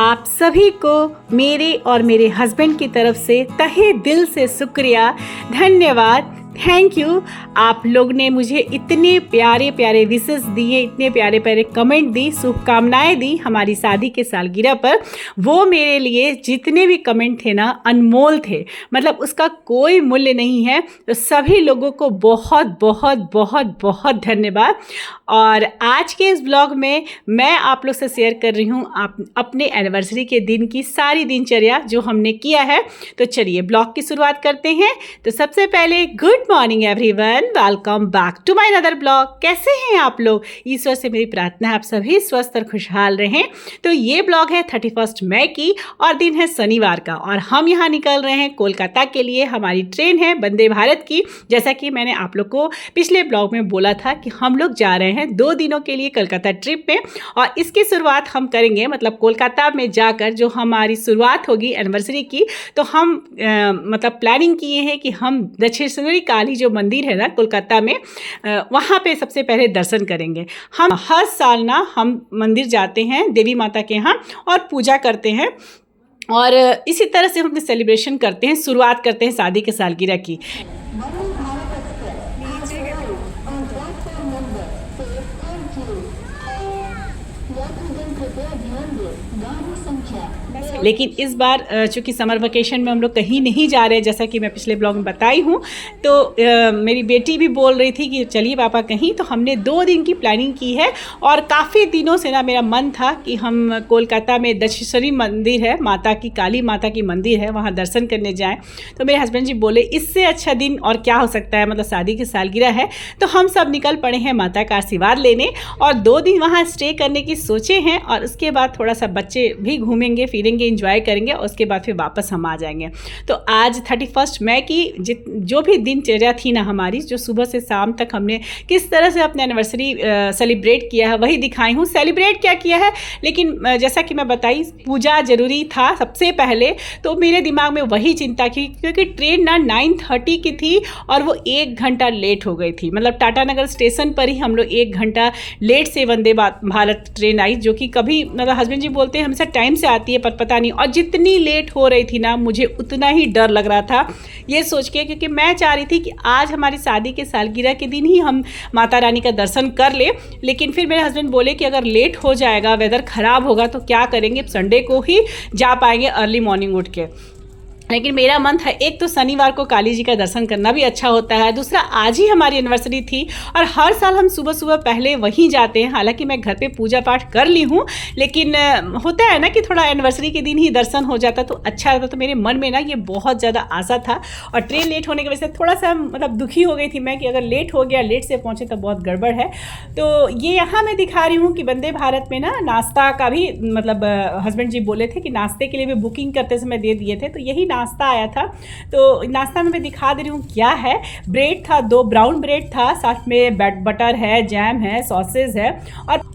आप सभी को मेरे और मेरे हस्बैंड की तरफ से तहे दिल से शुक्रिया, धन्यवाद, थैंक यू। आप लोग ने मुझे इतने प्यारे प्यारे विशेस दिए, इतने प्यारे प्यारे कमेंट दी, शुभकामनाएं दी हमारी शादी के सालगिरह पर। वो मेरे लिए जितने भी कमेंट थे ना, अनमोल थे, मतलब उसका कोई मूल्य नहीं है। तो सभी लोगों को बहुत बहुत बहुत बहुत धन्यवाद। और आज के इस ब्लॉग में मैं आप लोग से शेयर कर रही हूँ अपने एनिवर्सरी के दिन की सारी दिनचर्या जो हमने किया है। तो चलिए ब्लॉग की शुरुआत करते हैं। तो सबसे पहले good morning everyone, welcome back to my another blog. कैसे हैं आप लोग? ईश्वर से मेरी प्रार्थना है आप सभी स्वस्थ और खुशहाल रहें। तो ये ब्लॉग है 31 मई की और दिन है शनिवार का, और हम यहाँ निकल रहे हैं कोलकाता के लिए। हमारी ट्रेन है वंदे भारत की। जैसा कि मैंने आप लोग को पिछले ब्लॉग में बोला था कि हम लोग जा रहे हैं 2 दिनों के लिए कोलकाता ट्रिप में, और इसकी शुरुआत हम करेंगे, मतलब कोलकाता में जाकर जो हमारी शुरुआत होगी एनिवर्सरी की। तो हम मतलब प्लानिंग किए हैं कि हम दक्षिणेश्वरी काली जो मंदिर है ना कोलकाता में, वहाँ पे सबसे पहले दर्शन करेंगे। हम हर साल ना हम मंदिर जाते हैं देवी माता के यहाँ और पूजा करते हैं, और इसी तरह से हम अपने सेलिब्रेशन करते हैं, शुरुआत करते हैं शादी के सालगिरह की। लेकिन इस बार चूँकि समर वेकेशन में हम लोग कहीं नहीं जा रहे, जैसा कि मैं पिछले ब्लॉग में बताई हूँ। तो मेरी बेटी भी बोल रही थी कि चलिए पापा कहीं, तो हमने 2 दिन की प्लानिंग की है। और काफ़ी दिनों से ना मेरा मन था कि हम कोलकाता में दक्षिणेश्वरी मंदिर है, माता की, काली माता की मंदिर है, वहाँ दर्शन करने जाएँ। तो मेरे हस्बैंड जी बोले इससे अच्छा दिन और क्या हो सकता है, मतलब शादी की सालगिरह है। तो हम सब निकल पड़े हैं माता का आशीर्वाद लेने, और 2 दिन वहाँ स्टे करने की सोचे हैं। और उसके बाद थोड़ा सा बच्चे भी घूमेंगे फिरेंगे, एंजॉय करेंगे, और उसके बाद फिर वापस हम आ जाएंगे। तो आज 31 मई की जो भी दिनचर्या थी ना हमारी, जो सुबह से शाम तक हमने किस तरह से अपने एनिवर्सरी सेलिब्रेट किया है वही दिखाई हूँ। सेलिब्रेट क्या किया है, लेकिन जैसा कि मैं बताई, पूजा ज़रूरी था सबसे पहले। तो मेरे दिमाग में वही चिंता की, क्योंकि ट्रेन ना 9:30 की थी और वो 1 घंटा लेट हो गई थी। मतलब टाटानगर स्टेशन पर ही हम लोग 1 घंटा लेट से वंदे भारत ट्रेन आई, जो कि कभी, मतलब हस्बैंड जी बोलते हैं हमेशा टाइम से आती है पर पता नहीं। और जितनी लेट हो रही थी ना, मुझे उतना ही डर लग रहा था ये सोच के, क्योंकि मैं चाह रही थी कि आज हमारी शादी के सालगिरह के दिन ही हम माता रानी का दर्शन कर ले। लेकिन फिर मेरे हस्बैंड बोले कि अगर लेट हो जाएगा, वेदर ख़राब होगा, तो क्या करेंगे, संडे को ही जा पाएंगे अर्ली मॉर्निंग उठ के। लेकिन मेरा मन था, एक तो शनिवार को काली जी का दर्शन करना भी अच्छा होता है, दूसरा आज ही हमारी एनिवर्सरी थी, और हर साल हम सुबह सुबह पहले वहीं जाते हैं। हालांकि मैं घर पे पूजा पाठ कर ली हूँ, लेकिन होता है ना कि थोड़ा एनिवर्सरी के दिन ही दर्शन हो जाता तो अच्छा रहता। तो मेरे मन में ना ये बहुत ज़्यादा आशा था, और ट्रेन लेट होने की वजह से थोड़ा सा मतलब दुखी हो गई थी मैं कि अगर लेट हो गया, लेट से पहुँचे तो बहुत गड़बड़ है। तो ये यहाँ मैं दिखा रही हूँ कि वंदे भारत में ना नाश्ता का भी, मतलब हस्बैंड जी बोले थे कि नाश्ते के लिए भी बुकिंग करते समय दे दिए थे। तो यही नाश्ता आया था। तो नाश्ता में मैं दिखा दे रही हूँ क्या है। ब्रेड था, 2 ब्राउन ब्रेड था, साथ में बटर है, जैम है, सॉसेज है,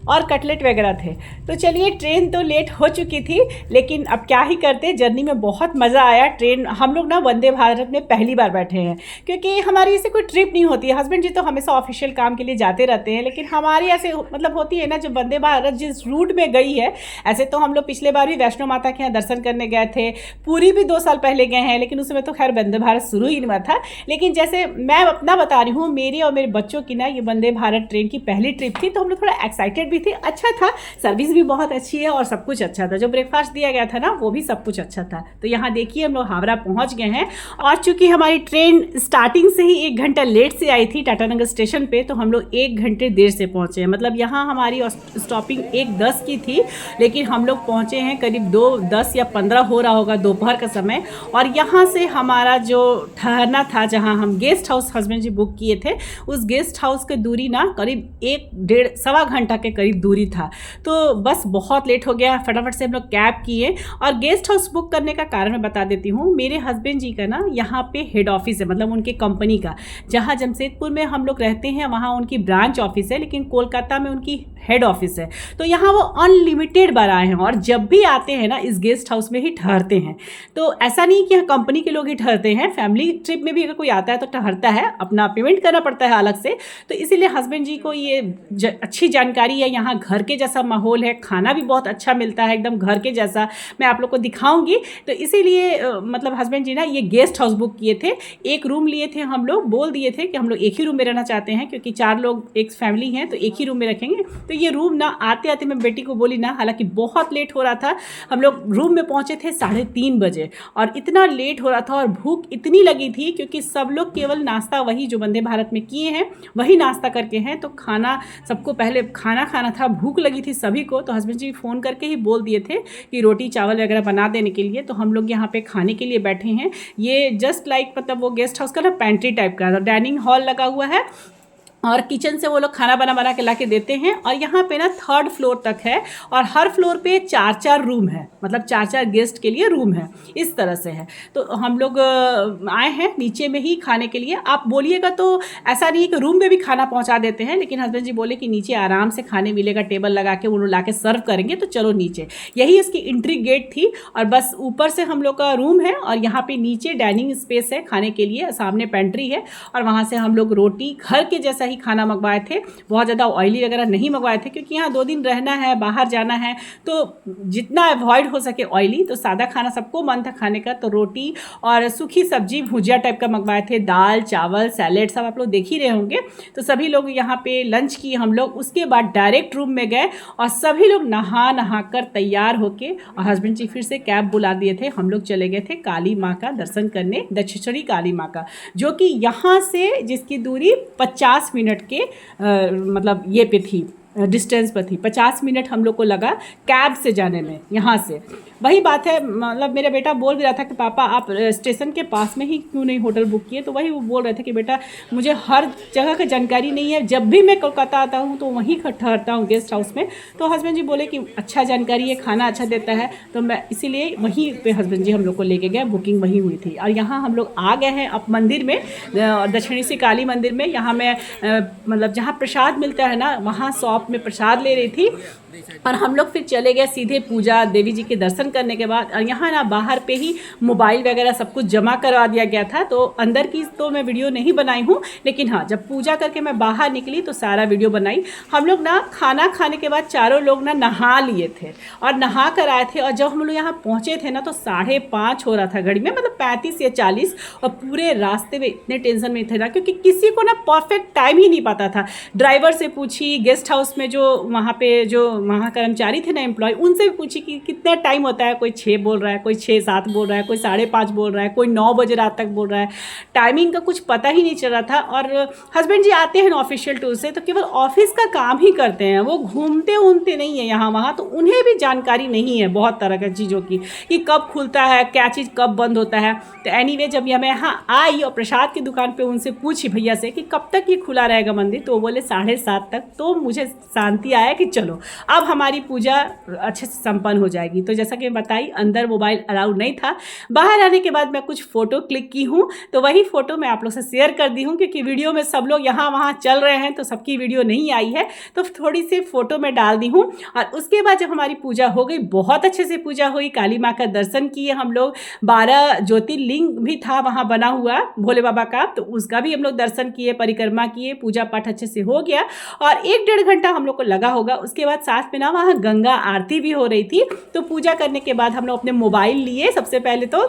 और कटलेट वगैरह थे। तो चलिए, ट्रेन तो लेट हो चुकी थी, लेकिन अब क्या ही करते, जर्नी में बहुत मज़ा आया। ट्रेन हम लोग ना वंदे भारत में पहली बार बैठे हैं, क्योंकि हमारी ऐसे कोई ट्रिप नहीं होती है। हस्बैंड जी तो हमेशा ऑफिशियल काम के लिए जाते रहते हैं, लेकिन हमारी ऐसे मतलब होती है ना, जो वंदे भारत जिस रूट में गई है। ऐसे तो हम लोग पिछले बार भी वैष्णो माता के यहाँ दर्शन करने गए थे, पूरी भी 2 साल पहले गए हैं, लेकिन उस समय तो खैर वंदे भारत शुरू ही नहीं हुआ था। लेकिन जैसे मैं अपना बता रही हूँ, मेरी और मेरे बच्चों की ना ये वंदे भारत ट्रेन की पहली ट्रिप थी, तो हम लोग थोड़ा एक्साइटेड भी थे। अच्छा था, सर्विस भी बहुत अच्छी है और सब कुछ अच्छा था। जो ब्रेकफास्ट दिया गया था ना, वो भी सब कुछ अच्छा था। तो यहाँ देखिए हम लोग हावड़ा पहुँच गए हैं, और चूँकि हमारी ट्रेन स्टार्टिंग से ही 1 घंटा लेट से आई थी टाटानगर स्टेशन पे, तो हम लोग 1 घंटे देर से पहुँचे हैं। मतलब यहाँ हमारी स्टॉपिंग 1:10 की थी, लेकिन हम लोग पहुँचे हैं करीब 2:10 या 15 हो रहा होगा दोपहर का समय। और यहाँ से हमारा जो ठहरना था, जहाँ हम गेस्ट हाउस हस्बैंड जी बुक किए थे, उस गेस्ट हाउस की दूरी ना करीब 1-1.5-1.25 घंटा के करीब दूरी था। तो बस बहुत लेट हो गया, फटाफट से हम लोग कैब किए। और गेस्ट हाउस बुक करने का कारण मैं बता देती हूँ। मेरे हस्बैंड जी का ना यहाँ पे हेड ऑफिस है, मतलब उनके कंपनी का, जहाँ जमशेदपुर में हम लोग रहते हैं वहाँ उनकी ब्रांच ऑफिस है, लेकिन कोलकाता में उनकी हेड ऑफिस है। तो यहाँ वो अनलिमिटेड बार आए हैं, और जब भी आते हैं ना इस गेस्ट हाउस में ही ठहरते हैं। तो ऐसा नहीं कि यहाँ कंपनी के लोग ही ठहरते हैं, फैमिली ट्रिप में भी अगर कोई आता है तो ठहरता है, अपना पेमेंट करना पड़ता है अलग से। तो इसीलिए हस्बैंड जी को ये अच्छी जानकारी है यहाँ घर के जैसा माहौल है, खाना भी बहुत अच्छा मिलता है, एकदम घर के जैसा। मैं आप लोग को दिखाऊंगी। तो इसीलिए मतलब हस्बैंड जी ना ये गेस्ट हाउस बुक किए थे, एक रूम लिए थे। हम लोग बोल दिए थे कि हम लोग एक ही रूम में रहना चाहते हैं, क्योंकि 4 लोग एक फैमिली हैं, तो एक ही रूम में रखेंगे। तो ये रूम ना आते आते मैं बेटी को बोली ना, हालांकि बहुत लेट हो रहा था, हम लोग रूम में पहुँचे थे 3:30 बजे, और इतना लेट हो रहा था और भूख इतनी लगी थी, क्योंकि सब लोग केवल नाश्ता वही जो वंदे भारत में किए हैं वही नाश्ता करके हैं। तो खाना सबको पहले खाना खाना था, भूख लगी थी सभी को। तो हस्बैंड जी फ़ोन करके ही बोल दिए थे कि रोटी चावल वगैरह बना देने के लिए। तो हम लोग यहाँ पे खाने के लिए बैठे हैं। ये जस्ट लाइक मतलब वो गेस्ट हाउस का ना पेंट्री टाइप का डाइनिंग हॉल लगा हुआ है, और किचन से वो लोग खाना बना के ला के देते हैं। और यहाँ पे ना 3rd फ्लोर तक है, और हर फ्लोर पे 4-4 रूम है, मतलब 4-4 गेस्ट के लिए रूम है, इस तरह से है। तो हम लोग आए हैं नीचे में ही खाने के लिए। आप बोलिएगा तो ऐसा नहीं है कि रूम में भी खाना पहुँचा देते हैं, लेकिन हस्बैंड जी बोले कि नीचे आराम से खाने मिलेगा, टेबल लगा के वो लोग ला के सर्व करेंगे, तो चलो नीचे। यही इसकी एंट्री गेट थी, और बस ऊपर से हम लोग का रूम है, और यहाँ पे नीचे डाइनिंग स्पेस है खाने के लिए, सामने पेंट्री है, और वहाँ से हम लोग रोटी घर के जैसा ही खाना मंगवाए थे। बहुत ज़्यादा ऑयली वगैरह नहीं मंगवाए थे, क्योंकि यहाँ 2 दिन रहना है, बाहर जाना है, तो जितना अवॉइड हो सके ऑयली। तो सादा खाना सबको मन था खाने का, तो रोटी और सूखी सब्जी भुजिया टाइप का मंगवाए थे, दाल चावल सैलेड सब आप लोग देख ही रहे होंगे। तो सभी लोग यहाँ पे लंच किए हम लोग। उसके बाद डायरेक्ट रूम में गए, और सभी लोग नहा कर तैयार होके, और हस्बैंड जी फिर से कैब बुला दिए थे। हम लोग चले गए थे काली माँ का दर्शन करने, दक्षिणेश्वरी काली माँ का, जो कि यहाँ से जिसकी दूरी 50 मिनट के मतलब ये पे थी, डिस्टेंस पर थी। 50 मिनट हम लोग को लगा कैब से जाने में यहाँ से। वही बात है, मतलब मेरा बेटा बोल भी रहा था कि पापा आप स्टेशन के पास में ही क्यों नहीं होटल बुक किए। तो वही वो बोल रहे थे कि बेटा मुझे हर जगह की जानकारी नहीं है, जब भी मैं कोलकाता आता हूँ तो वहीं ठहरता हूँ गेस्ट हाउस में। तो हस्बैंड जी बोले कि अच्छा जानकारी है, खाना अच्छा देता है, तो मैं इसीलिए वहीं पे हस्बैंड जी हम लोग को लेके गए, बुकिंग वहीं हुई थी। और यहाँ हम लोग आ गए हैं अब मंदिर में, दक्षिणेश्वरी काली मंदिर में। यहाँ मैं मतलब जहाँ प्रसाद मिलता है ना, वहाँ शॉप में प्रसाद ले रही थी, और हम लोग फिर चले गए सीधे पूजा देवी जी के दर्शन करने के बाद। और यहाँ ना बाहर पे ही मोबाइल वगैरह सब कुछ जमा करवा दिया गया था, तो अंदर की तो मैं वीडियो नहीं बनाई हूँ, लेकिन हाँ जब पूजा करके मैं बाहर निकली तो सारा वीडियो बनाई। हम लोग ना खाना खाने के बाद चारों लोग ना नहा लिए थे, और नहा कर आए थे। और जब हम लोग यहाँ पहुँचे थे ना तो 5:30 हो रहा था घड़ी में, मतलब 35 या 40। और पूरे रास्ते में इतने टेंशन में थे ना, क्योंकि किसी को ना परफेक्ट टाइम ही नहीं पता था। ड्राइवर से पूछी, गेस्ट हाउस में जो वहाँ पे जो वहाँ कर्मचारी थे ना एम्प्लॉय, उनसे भी पूछी कि कितना टाइम होता है। कोई 6 बोल रहा है, कोई 6-7 बोल रहा है, कोई 5:30 बोल रहा है, कोई 9 बजे रात तक बोल रहा है। टाइमिंग का कुछ पता ही नहीं चल रहा था। और हस्बैंड जी आते हैं ऑफिशियल टूर से, तो केवल ऑफिस का काम ही करते हैं, वो घूमते उमते नहीं है यहाँ वहाँ। तो उन्हें भी जानकारी नहीं है बहुत तरह की चीज़ों की, कि कब खुलता है, क्या चीज़ कब बंद होता है। तो एनीवे जब मैं यहाँ आई और प्रसाद की दुकान पे उनसे पूछी भैया से कि कब तक ये खुला रहेगा मंदिर, तो वो बोले 7:30 तक। तो मुझे शांति आया कि चलो अब हमारी पूजा अच्छे से संपन्न हो जाएगी। तो जैसा कि बताई, अंदर मोबाइल अलाउड नहीं था। बाहर आने के बाद मैं कुछ फ़ोटो क्लिक की हूँ, तो वही फ़ोटो मैं आप लोग से शेयर कर दी हूँ, क्योंकि वीडियो में सब लोग यहाँ वहाँ चल रहे हैं, तो सबकी वीडियो नहीं आई है, तो थोड़ी सी फ़ोटो मैं डाल दी हूँ। और उसके बाद जब हमारी पूजा हो गई, बहुत अच्छे से पूजा हुई, काली माँ का दर्शन किए हम लोग। 12 ज्योतिर्लिंग भी था वहाँ बना हुआ भोले बाबा का, तो उसका भी हम लोग दर्शन किए, परिक्रमा किए, पूजा पाठ अच्छे से हो गया। और 1-1.5 घंटा हम लोग को लगा होगा। उसके बाद साथ में ना वहाँ गंगा आरती भी हो रही थी। तो पूजा करने के बाद हम लोग अपने मोबाइल लिए सबसे पहले तो,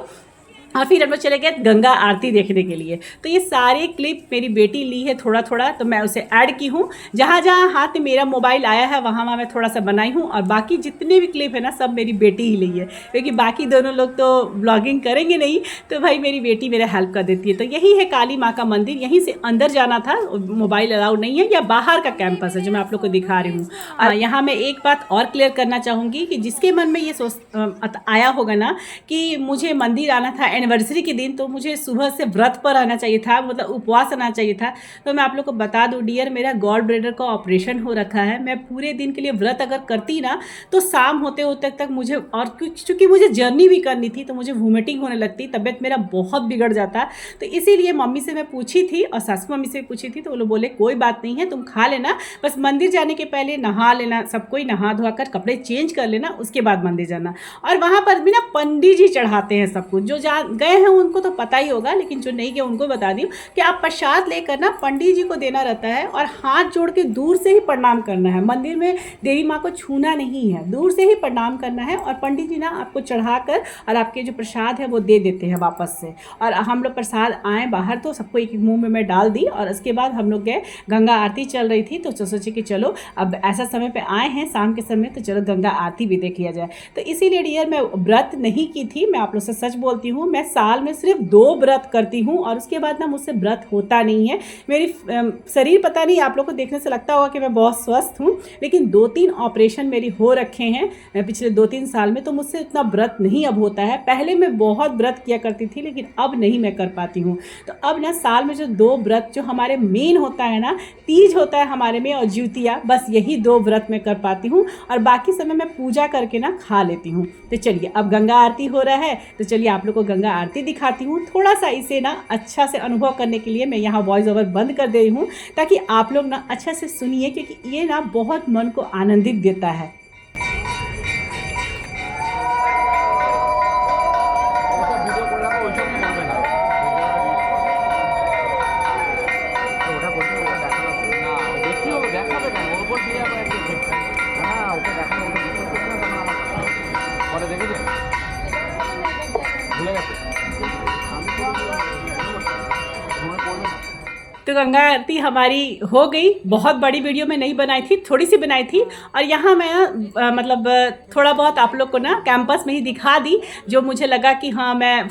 और फिर हम लोग चले गए गंगा आरती देखने के लिए। तो ये सारे क्लिप मेरी बेटी ली है थोड़ा थोड़ा, तो मैं उसे ऐड की हूँ। जहाँ जहाँ हाथ में मेरा मोबाइल आया है वहाँ वहाँ मैं थोड़ा सा बनाई हूँ, और बाकी जितने भी क्लिप है ना सब मेरी बेटी ही ली है, क्योंकि बाकी दोनों लोग तो ब्लॉगिंग करेंगे नहीं, तो भाई मेरी बेटी मेरा हेल्प कर देती है। तो यही है काली माँ का मंदिर, यहीं से अंदर जाना था, मोबाइल अलाउड नहीं है। या बाहर का कैंपस है जो मैं आप लोग को दिखा रही हूँ। और यहाँ मैं एक बात और क्लियर करना चाहूँगी कि जिसके मन में ये सोच आया होगा ना कि मुझे मंदिर आना था एनिवर्सरी के दिन, तो मुझे सुबह से व्रत पर रहना चाहिए था, मतलब उपवास रहना चाहिए था, तो मैं आप लोग को बता दूं डियर, मेरा गॉल ब्लैडर का ऑपरेशन हो रखा है। मैं पूरे दिन के लिए व्रत अगर करती ना तो शाम होते होते तक मुझे, और क्योंकि मुझे जर्नी भी करनी थी, तो मुझे वोमिटिंग होने लगती, तबीयत मेरा बहुत बिगड़ जाता। तो इसीलिए मम्मी से मैं पूछी थी और सासू मम्मी से पूछी थी, तो वो लोग बोले कोई बात नहीं है, तुम खा लेना, बस मंदिर जाने के पहले नहा लेना, सबको नहा धोआ कर कपड़े चेंज कर लेना, उसके बाद मंदिर जाना। और वहाँ पर भी ना पंडित जी चढ़ाते हैं सब कुछ, जो गए हैं उनको तो पता ही होगा, लेकिन जो नहीं गए उनको बता दी कि आप प्रसाद लेकर ना पंडित जी को देना रहता है और हाथ जोड़ के दूर से ही प्रणाम करना है। मंदिर में देवी माँ को छूना नहीं है, दूर से ही प्रणाम करना है और पंडित जी ना आपको चढ़ाकर और आपके जो प्रसाद है वो दे देते हैं वापस से। और हम लोग प्रसाद आए बाहर तो सबको एक मुंह में मैं डाल दी और उसके बाद हम लोग गए, गंगा आरती चल रही थी तो सोचे कि चलो अब ऐसा समय पे आए हैं शाम के समय तो चलो गंगा आरती भी देख लिया जाए। तो इसीलिए डियर मैं व्रत नहीं की थी, मैं आप लोग से सच बोलती हूँ, मैं साल में सिर्फ 2 व्रत करती हूँ और उसके बाद ना मुझसे व्रत होता नहीं है। मेरी शरीर पता नहीं, आप लोग को देखने से लगता होगा कि मैं बहुत स्वस्थ हूँ, लेकिन 2-3 ऑपरेशन मेरी हो रखे हैं पिछले 2-3 साल में, तो मुझसे इतना व्रत नहीं अब होता है। पहले मैं बहुत व्रत किया करती थी लेकिन अब नहीं मैं कर पाती हूँ। तो अब ना साल में जो 2 व्रत जो हमारे मेन होता है ना, तीज होता है हमारे में और ज्योतिया, बस यही 2 व्रत मैं कर पाती हूँ और बाकी समय मैं पूजा करके ना खा लेती हूँ। तो चलिए अब गंगा आरती हो रहा है तो चलिए आप लोग को गंगा आरती दिखाती हूँ। थोड़ा सा इसे ना अच्छा से अनुभव करने के लिए मैं यहाँ वॉइस ओवर बंद कर दे रही हूँ ताकि आप लोग ना अच्छा से सुनिए, क्योंकि ये ना बहुत मन को आनंदित देता है। तो गंगा आरती हमारी हो गई। बहुत बड़ी वीडियो में नहीं बनाई थी, थोड़ी सी बनाई थी और यहाँ मैं मतलब थोड़ा बहुत आप लोग को ना कैंपस में ही दिखा दी, जो मुझे लगा कि हाँ मैं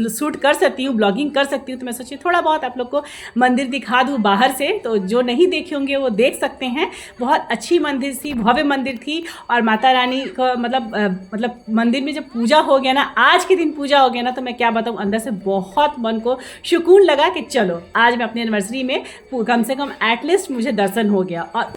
शूट कर सकती हूँ, ब्लॉगिंग कर सकती हूँ, तो मैं सोची थोड़ा बहुत आप लोग को मंदिर दिखा दूँ बाहर से, तो जो नहीं देखे होंगे वो देख सकते हैं। बहुत अच्छी मंदिर थी, भव्य मंदिर थी और माता रानी को मतलब मंदिर में जब पूजा हो गया ना, आज के दिन पूजा हो गया ना, तो मैं क्या बताऊँ, अंदर से बहुत मन को सुकून लगा कि चलो आज मैं अपनी एनिवर्सरी में कम से कम एटलीस्ट मुझे दर्शन हो गया। और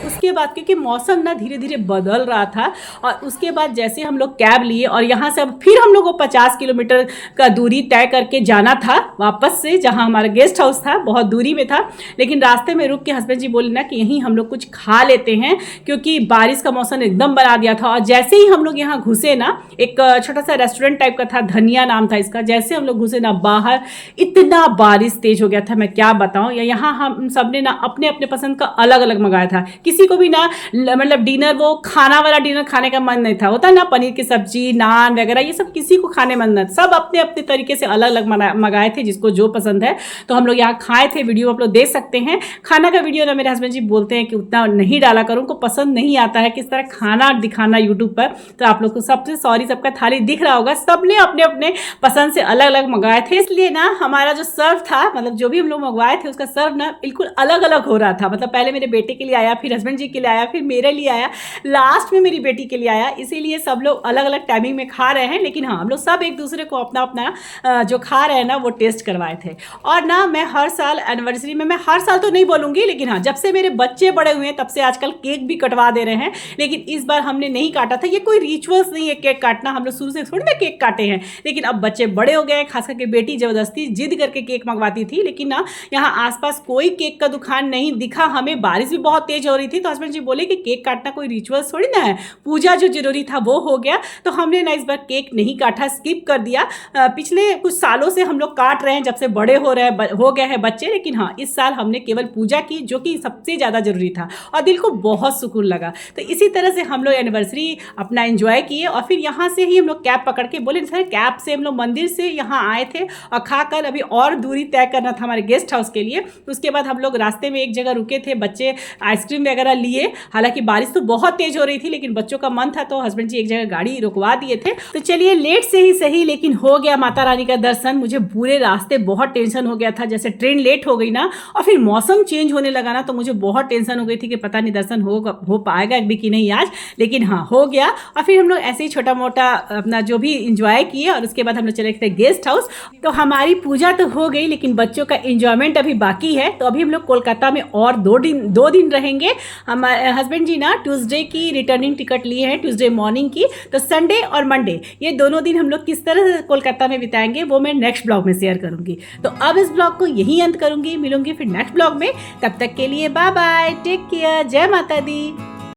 उसके बाद क्योंकि मौसम ना धीरे धीरे बदल रहा था और उसके बाद जैसे हम लोग कैब लिए और यहाँ से अब फिर हम लोग को 50 किलोमीटर का दूरी तय करके जाना था वापस से, जहाँ हमारा गेस्ट हाउस था बहुत दूरी में था, लेकिन रास्ते में रुक के हस्बैंड जी बोले ना कि यहीं हम लोग कुछ खा लेते हैं क्योंकि बारिश का मौसम एकदम बना दिया था। और जैसे ही हम लोग यहाँ घुसे ना, एक छोटा सा रेस्टोरेंट टाइप का था, धनिया नाम था इसका, जैसे हम लोग घुसे ना बाहर इतना बारिश तेज हो गया था, मैं क्या बताऊँ। यहाँ हम सब ने ना अपने अपने पसंद का अलग अलग मंगाया था, किसी को भी ना मतलब डिनर वो खाना वाला डिनर खाने का मन नहीं था, होता ना पनीर की सब्जी नान वगैरह ये सब किसी को खाने मन नहीं, सब अपने अपने तरीके से अलग अलग मंगाए थे जिसको जो पसंद है। तो हम लोग यहाँ खाए थे, वीडियो आप लोग देख सकते हैं। खाना का वीडियो ना मेरे हस्बैंड जी बोलते हैं कि उतना नहीं डाला करो, उनको पसंद नहीं आता है किस तरह खाना दिखाना यूट्यूब पर। तो आप लोग को सबसे सॉरी, सबका थाली दिख रहा होगा, सबने अपने अपने पसंद से अलग अलग मंगाए थे, इसलिए ना हमारा जो सर्व था, मतलब जो भी हम लोग मंगवाए थे उसका सर्व ना बिल्कुल अलग अलग हो रहा था। मतलब पहले मेरे बेटे के लिए आया, फिर हस्बैंड जी के लिए आया, फिर मेरे लिए आया, लास्ट में मेरी बेटी के लिए आया। इसीलिए सब लोग अलग अलग टाइमिंग में खा रहे हैं, लेकिन हाँ हम लोग सब एक दूसरे को अपना अपना जो खा रहे हैं ना वो टेस्ट करवाए थे। और ना मैं हर साल एनिवर्सरी में, मैं हर साल तो नहीं बोलूँगी, लेकिन हाँ जब से मेरे बच्चे बड़े हुए हैं तब से आजकल केक भी कटवा दे रहे हैं, लेकिन इस बार हमने नहीं काटा था। ये कोई रिचुअल्स नहीं है केक काटना, हम लोग शुरू से थोड़ी ना केक काटे हैं, लेकिन अब बच्चे बड़े हो गए, खास करके बेटी जबरदस्ती जिद करके केक मंगवाती थी। लेकिन ना यहाँ आसपास कोई केक का दुकान नहीं दिखा हमें, बारिश भी बहुत तेज हो रही थी, तो हस्बैंड जी बोले कि केक काटना कोई रिचुअल्स थोड़ी ना है, पूजा जो जरूरी था वो हो गया। तो हमने ना इस बार केक नहीं काटा, स्किप कर दिया। पिछले कुछ सालों से हम लोग काट रहे हैं जब से बड़े हो गए हैं बच्चे, लेकिन हाँ इस साल हमने केवल पूजा की, जो कि सबसे ज़्यादा जरूरी था और दिल को बहुत सुकून लगा। तो इसी तरह से हम लोग एनिवर्सरी अपना एंजॉय किए और फिर यहाँ से ही हम लोग कैब पकड़ के, बोले सर कैब से हम लोग मंदिर से यहाँ आए थे और खाकर अभी और दूरी तय करना था हमारे गेस्ट हाउस के लिए। उसके बाद हम लोग रास्ते में एक जगह रुके थे, बच्चे आइसक्रीम वगैरह लिए, हालांकि बारिश तो बहुत तेज हो रही थी लेकिन बच्चों का मन था तो हस्बैंड जी एक जगह गाड़ी रुकवा दिए थे। तो चलिए लेट से ही सही लेकिन हो गया माता रानी का दर्शन। मुझे पूरे रास्ते बहुत टेंशन हो गया था, जैसे ट्रेन लेट हो गई ना और फिर मौसम चेंज होने लगा ना, तो मुझे बहुत टेंशन हो गई थी कि पता नहीं दर्शन हो पाएगा भी कि नहीं आज, लेकिन हाँ हो गया। और फिर हम लोग ऐसे ही छोटा मोटा अपना जो भी इंजॉय किए और उसके बाद हम लोग चले गए गेस्ट हाउस। तो हमारी पूजा तो हो गई लेकिन बच्चों का इंजॉयमेंट अभी बाकी है। तो अभी हम लोग कोलकाता में और 2 दिन रहेंगे। हमारे हस्बैंड जी ना ट्यूसडे की रिटर्निंग टिकट लिए हैं, ट्यूसडे मॉर्निंग की। तो संडे और मंडे ये दोनों दिन हम लोग किस तरह से कोलकाता में बिताएंगे वो मैं नेक्स्ट ब्लॉग में शेयर करूंगी। तो अब इस ब्लॉग को यहीं अंत करूंगी, मिलूंगी फिर नेक्स्ट ब्लॉग में। तब तक के लिए बाय बाय, टेक केयर, जय माता दी।